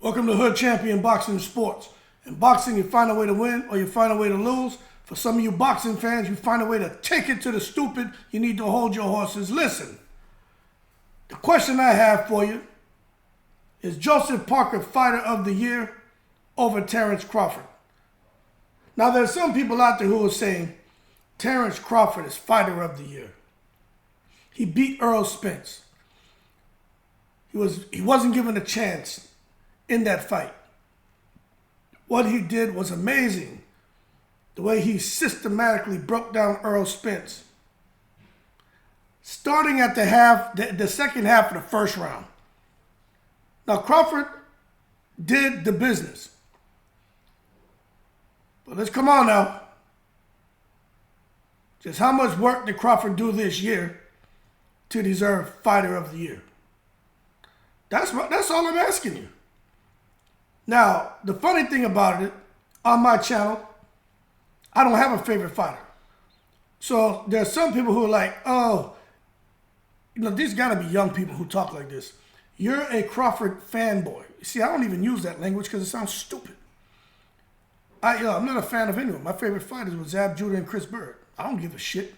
Welcome to Hood Champion Boxing Sports. In boxing, you find a way to win or you find a way to lose. For some of you boxing fans, you find a way to take it to the stupid. You need to hold your horses. Listen, the question I have for you is Jospeh Parker Fighter of the Year over Terence Crawford? Now, there's some people out there who are saying Terence Crawford is Fighter of the Year. He beat Errol Spence. He wasn't given a chance in that fight. What he did was amazing. The way he systematically broke down Errol Spence. Starting at the second half of the first round. Now, Crawford did the business. But let's come on now. Just how much work did Crawford do this year to deserve Fighter of the Year? That's all I'm asking you. Now, the funny thing about it, on my channel, I don't have a favorite fighter. So there's some people who are like, oh, these got to be young people who talk like this. You're a Crawford fanboy. See, I don't even use that language because it sounds stupid. I'm not a fan of anyone. My favorite fighters were Zab Judah and Chris Bird. I don't give a shit.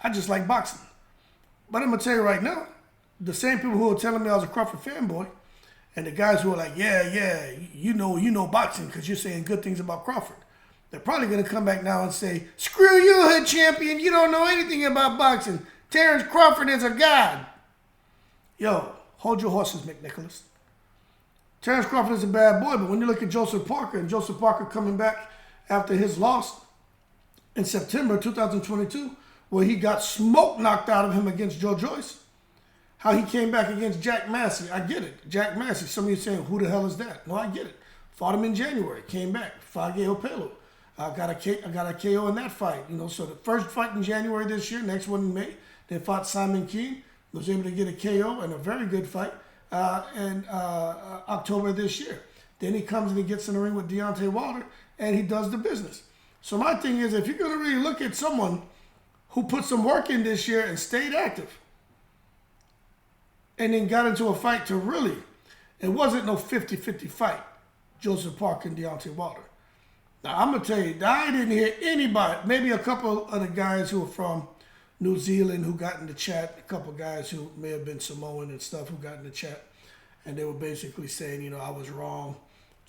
I just like boxing. But I'm going to tell you right now, the same people who are telling me I was a Crawford fanboy, and the guys who are like, yeah, you know boxing because you're saying good things about Crawford. They're probably going to come back now and say, screw you, Hood Champion. You don't know anything about boxing. Terence Crawford is a god. Yo, hold your horses, McNicholas. Terence Crawford is a bad boy, but when you look at Jospeh Parker, and Jospeh Parker coming back after his loss in September 2022, where he got smoke knocked out of him against Joe Joyce, how he came back against Jack Massey. I get it. Jack Massey. Some of you saying, who the hell is that? No, I get it. Fought him in January. Came back. Fage Opelo. I got a KO in that fight. So the first fight in January this year, next one in May. Then fought Simon Keane. Was able to get a KO and a very good fight in October this year. Then he comes and he gets in the ring with Deontay Wilder and he does the business. So my thing is, if you're going to really look at someone who put some work in this year and stayed active, and then got into a fight to really, it wasn't no 50-50 fight, Jospeh Parker and Deontay Wilder. Now, I'm going to tell you, I didn't hear anybody, maybe a couple of the guys who are from New Zealand who got in the chat, a couple of guys who may have been Samoan and stuff who got in the chat, and they were basically saying, I was wrong.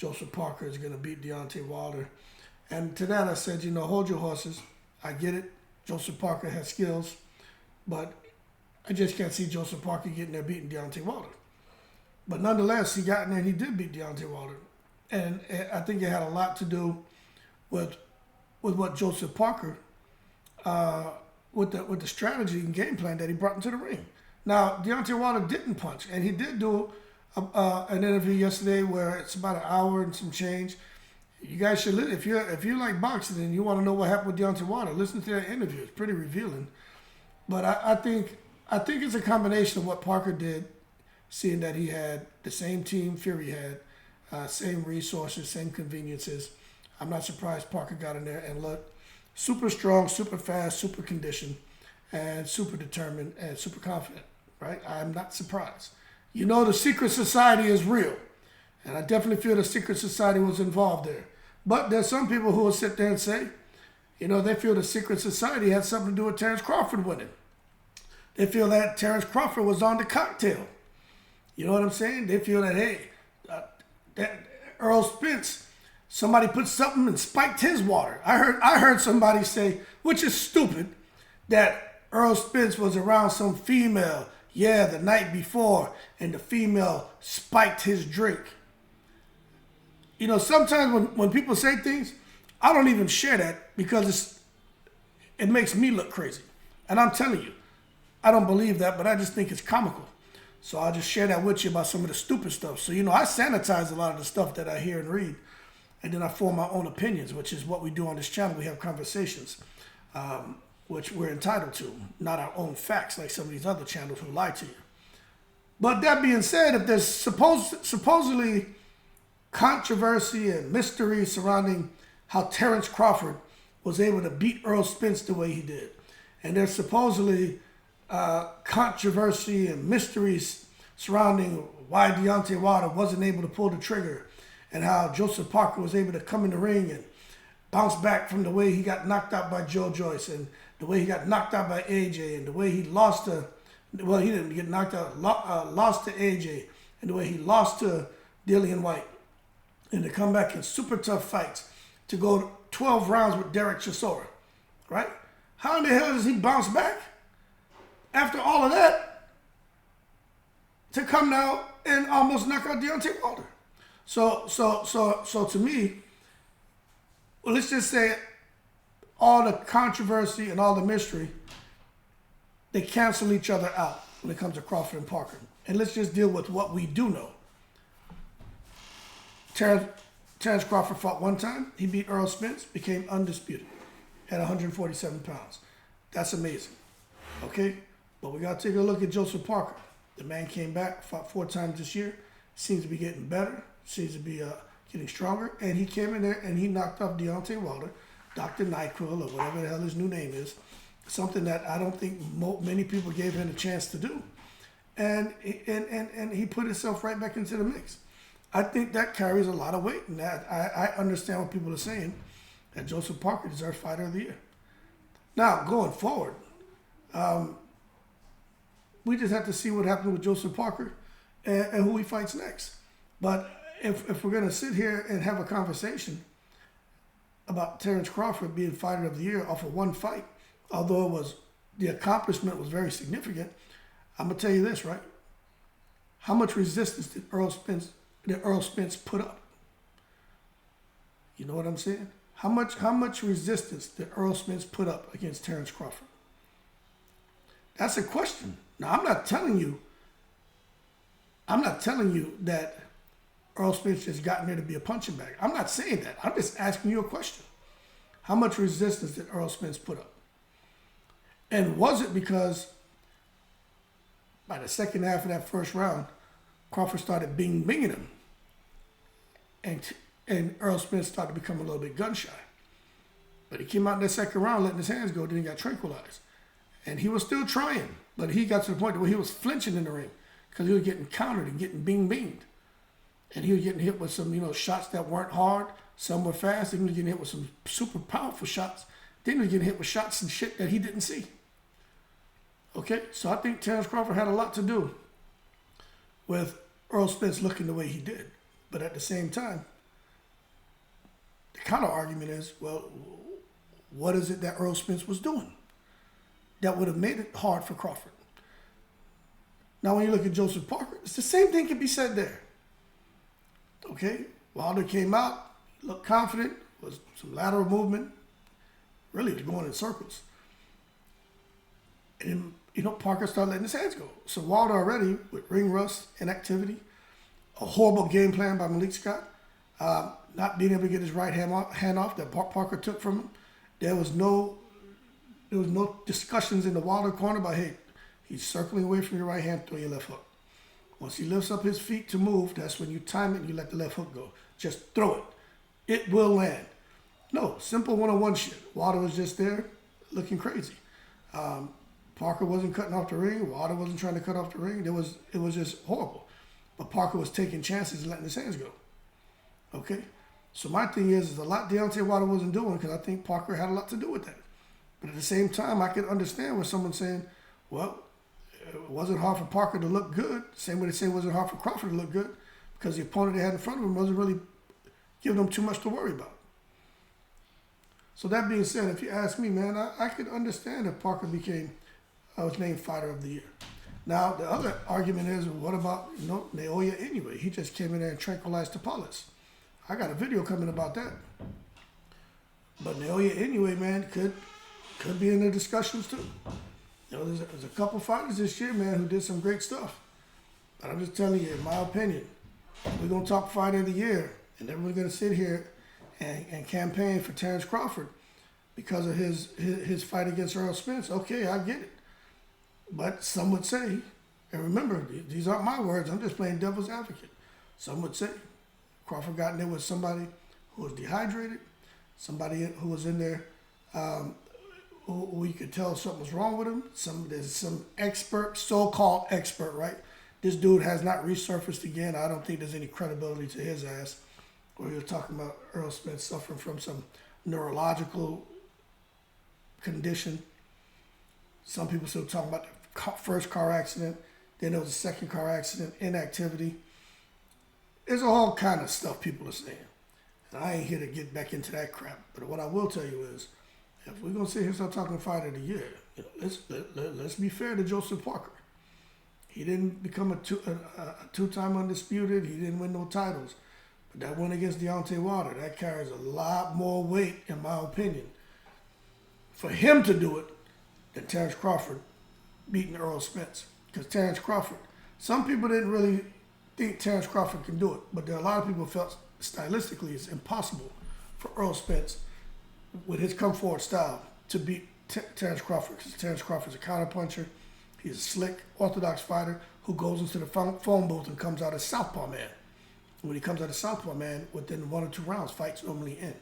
Jospeh Parker is going to beat Deontay Wilder. And to that I said, hold your horses. I get it. Jospeh Parker has skills, but I just can't see Jospeh Parker getting there beating Deontay Wilder. But nonetheless, he got in there and he did beat Deontay Wilder. And I think it had a lot to do with what Jospeh Parker, with the strategy and game plan that he brought into the ring. Now, Deontay Wilder didn't punch, and he did do an interview yesterday where it's about an hour and some change. You guys should listen. If you like boxing and you want to know what happened with Deontay Wilder, listen to that interview. It's pretty revealing. But I think it's a combination of what Parker did, seeing that he had the same team Fury had, same resources, same conveniences. I'm not surprised Parker got in there and looked super strong, super fast, super conditioned, and super determined and super confident, right? I'm not surprised. The secret society is real, and I definitely feel the secret society was involved there. But there's some people who will sit there and say, they feel the secret society had something to do with Terence Crawford winning. They feel that Terence Crawford was on the cocktail. You know what I'm saying? They feel that, hey, that Errol Spence, somebody put something and spiked his water. I heard somebody say, which is stupid, that Errol Spence was around some female, the night before, and the female spiked his drink. Sometimes when people say things, I don't even share that because it makes me look crazy. And I'm telling you, I don't believe that, but I just think it's comical. So I'll just share that with you about some of the stupid stuff. So, I sanitize a lot of the stuff that I hear and read, and then I form my own opinions, which is what we do on this channel. We have conversations, which we're entitled to, not our own facts like some of these other channels who lie to you. But that being said, if there's supposedly controversy and mystery surrounding how Terence Crawford was able to beat Errol Spence the way he did, and there's supposedly controversy and mysteries surrounding why Deontay Wilder wasn't able to pull the trigger and how Joseph Parker was able to come in the ring and bounce back from the way he got knocked out by Joe Joyce and the way he got knocked out by AJ and the way he lost to, well, he didn't get knocked out, lost to AJ and the way he lost to Dillian White, and to come back in super tough fights, to go 12 rounds with Derek Chisora, right? How in the hell does he bounce back after all of that to come now and almost knock out Deontay Wilder? So to me, well, let's just say all the controversy and all the mystery, they cancel each other out when it comes to Crawford and Parker. And let's just deal with what we do know. Terence Crawford fought one time. He beat Errol Spence, became undisputed at 147 pounds. That's amazing. Okay? But we got to take a look at Joseph Parker. The man came back, fought 4 times this year. Seems to be getting better. Seems to be getting stronger. And he came in there and he knocked off Deontay Wilder, Dr. NyQuil, or whatever the hell his new name is. Something that I don't think many people gave him a chance to do. And he put himself right back into the mix. I think that carries a lot of weight, and that I understand what people are saying, that Joseph Parker deserves Fighter of the Year. Now, going forward, we just have to see what happens with Joseph Parker and who he fights next. But if we're going to sit here and have a conversation about Terence Crawford being Fighter of the Year off of one fight, although the accomplishment was very significant, I'm going to tell you this, right? How much resistance did Errol Spence put up? You know what I'm saying? How much resistance did Errol Spence put up against Terence Crawford? That's a question. Now, I'm not telling you that Errol Spence just got in there to be a punching bag. I'm not saying that. I'm just asking you a question. How much resistance did Errol Spence put up? And was it because by the second half of that first round, Crawford started binging him, and Errol Spence started to become a little bit gun shy? But he came out in that second round letting his hands go, then he got tranquilized. And he was still trying, but he got to the point where he was flinching in the ring because he was getting countered and getting binged. And he was getting hit with some, shots that weren't hard. Some were fast. Then he was getting hit with some super powerful shots. Then he was getting hit with shots and shit that he didn't see. Okay, so I think Terence Crawford had a lot to do with Errol Spence looking the way he did. But at the same time, the counter argument is, well, what is it that Errol Spence was doing that would have made it hard for Crawford? Now, when you look at Joseph Parker, it's the same thing can be said there. Okay, Wilder came out, looked confident, was some lateral movement, really going in circles. And Parker started letting his hands go. So Wilder already, with ring rust, inactivity, a horrible game plan by Malik Scott, not being able to get his right hand off that Parker took from him. There was no discussions in the Wilder corner about, hey, he's circling away from your right hand, throw your left hook. Once he lifts up his feet to move, that's when you time it and you let the left hook go. Just throw it. It will land. No, simple one-on-one shit. Wilder was just there looking crazy. Parker wasn't cutting off the ring. Wilder wasn't trying to cut off the ring. It was just horrible. But Parker was taking chances and letting his hands go. Okay? So my thing is a lot Deontay Wilder wasn't doing because I think Parker had a lot to do with that. But at the same time, I could understand where someone's saying, well, it wasn't hard for Parker to look good. Same way they say it wasn't hard for Crawford to look good because the opponent they had in front of him wasn't really giving them too much to worry about. So that being said, if you ask me, man, I could understand if Parker was named Fighter of the Year. Now, the other argument is, what about, Naoya Inoue? He just came in there and tranquilized Tapales. I got a video coming about that. But Naoya Inoue, man, could be in the discussions too. There's a couple fighters this year, man, who did some great stuff. But I'm just telling you, in my opinion, we're going to talk Fighter of the Year, and everyone's going to sit here and campaign for Terence Crawford because of his fight against Errol Spence. Okay, I get it. But some would say, and remember, these aren't my words, I'm just playing devil's advocate. Some would say Crawford got in there with somebody who was dehydrated, somebody who was in there who we could tell something was wrong with him. There's some expert, so-called expert, right? This dude has not resurfaced again. I don't think there's any credibility to his ass. where you're talking about Earl Spence suffering from some neurological condition. Some people still talking about the first car accident. Then there was a second car accident, inactivity. There's all kind of stuff people are saying. And I ain't here to get back into that crap. But what I will tell you is, if we're going to sit here and start talking fight of the year, let's be fair to Jospeh Parker. He didn't become a two-time undisputed. He didn't win no titles. But that win against Deontay Wilder, that carries a lot more weight, in my opinion, for him to do it than Terence Crawford beating Earl Spence. Because Terence Crawford, some people didn't really think Terence Crawford can do it, but there are a lot of people who felt stylistically it's impossible for Earl Spence with his come forward style to beat Terence Crawford, because Terence Crawford's a counterpuncher. He's a slick, orthodox fighter who goes into the phone booth and comes out as Southpaw Man. When he comes out as Southpaw Man, within 1 or 2 rounds, fights normally end.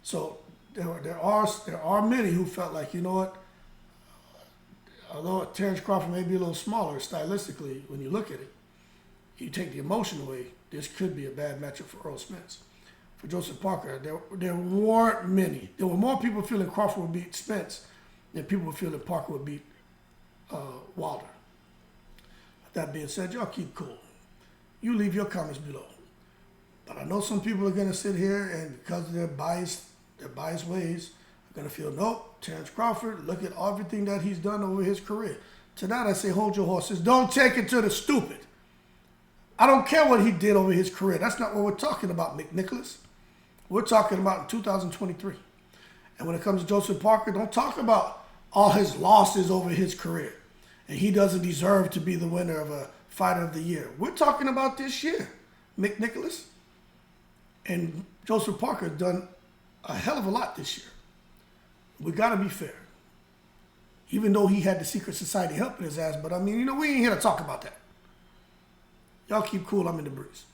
So there are many who felt like, you know what, although Terence Crawford may be a little smaller stylistically, when you look at it, you take the emotion away, this could be a bad matchup for Earl Spence. For Jospeh Parker, there weren't many. There were more people feeling Crawford would beat Spence than people were feeling Parker would beat Wilder. That being said, y'all keep cool. You leave your comments below. But I know some people are going to sit here and because of their biased ways, are going to feel, nope, Terence Crawford, look at everything that he's done over his career. Tonight I say, hold your horses. Don't take it to the stupid. I don't care what he did over his career. That's not what we're talking about, McNicholas. We're talking about in 2023. And when it comes to Jospeh Parker, don't talk about all his losses over his career. And he doesn't deserve to be the winner of a Fighter of the Year. We're talking about this year, McNicholas. And Jospeh Parker has done a hell of a lot this year. We got to be fair. Even though he had the secret society helping his ass. But I mean, we ain't here to talk about that. Y'all keep cool. I'm in the breeze.